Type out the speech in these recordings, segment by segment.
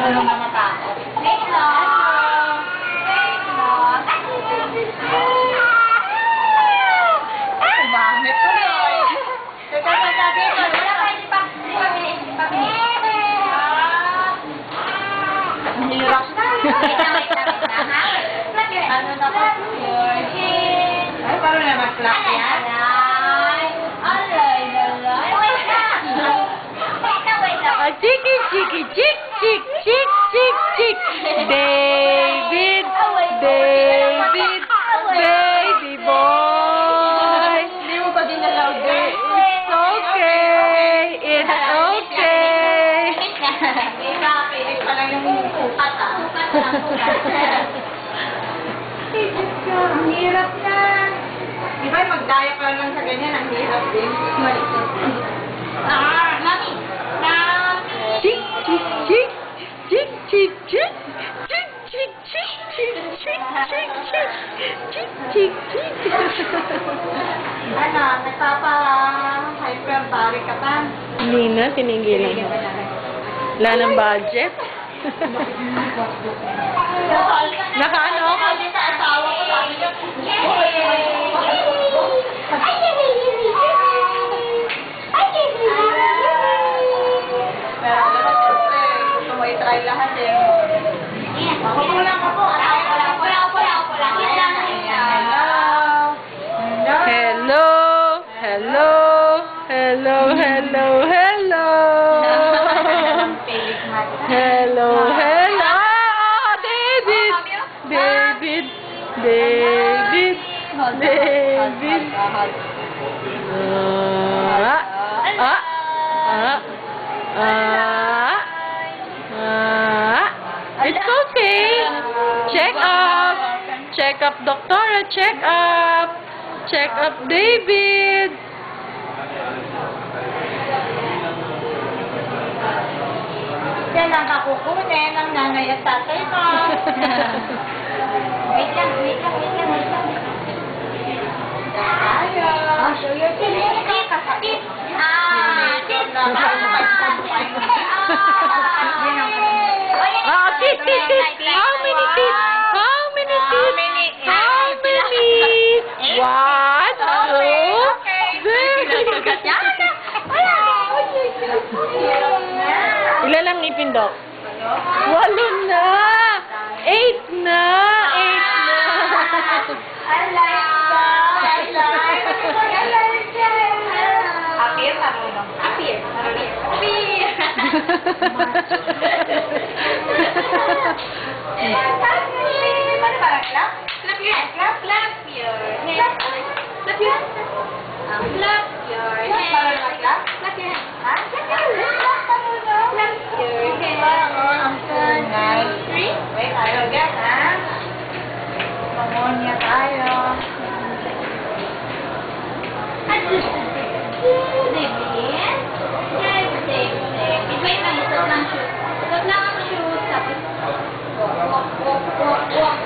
Marunong na matakot. Wait lang. Wait lang. Ay, bakit ko yun? Teka, dito. Wala pa, hindi pa bilis. Ang hirap na. Wait lang, ha? Ano na ba? Your chin. Ay, paano na mag-clap yan? Alay. Wait lang. Chiki, chiki, chik, chik, chik, chik, chik. David, baby boy. Hindi mo pa din nalaw din. It's okay. It's okay. Pilit pa lang yung sukat, ah. Ang hirap na. Di ba magdaya pa lang sa ganyan, ang hirap din. Mami! Chik, chik, chik, chik, chik, chik, chik, chik, chik, chik, chik, chik, chik, chik, chik. Ano, nagpapa-hyperbaric ka pa? Hindi na, tinigilan mo. Wala ng budget. Nakaano? Sabi sa asawa ko, sabi niya, pero alam mo, siyempre, gusto mo i-try lahat eh. Ako lang. Hello. David. It's okay. Check up, Doctora. Check up, David. Yan ang kakukunin ng nanay at tatay mo. Wait lang. Tayo. Show your teeth. Teeth. How many teeth? One, two. Ilan lang ngipin, Doc? 8 na. 8 na. Mamonya tayo.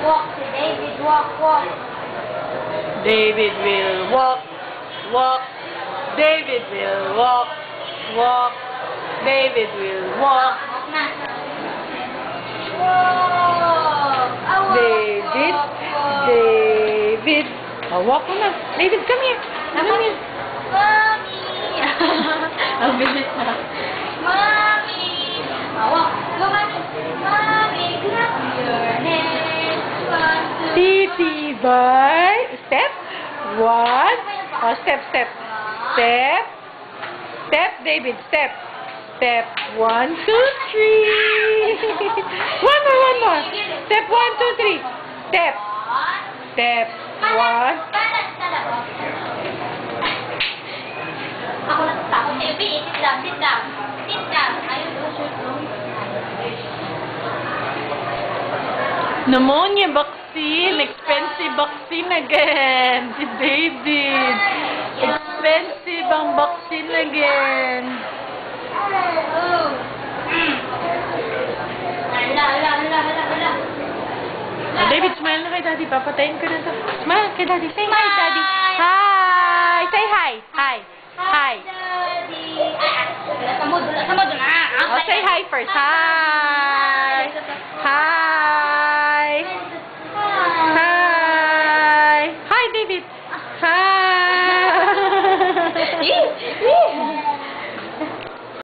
Walk. David will walk. David will walk. David will walk. David. Walk mo na. David, come here. Mommy! Ang bilis na. Mommy! Walk. Go, Mommy, clap your hands. Titi boy. Step. 1. Step. Step, David. Step. 1, 2, 3. One more. Step 1, 2, 3. Step. 1. Ako natatakot. Sit down. Ayun, shoot mo. Pneumonia vaccine. Expensive vaccine again. Si David. Expensive ang vaccine again. David, smile na kay Daddy. Papatayin ko na to. Smile kay Daddy. Say hi, Daddy. Hi! Say hi. Hi. Daddy. Sa mood na. Oh, say hi first. Hi! Hi. Hi. Hi. Hi, David. Hi.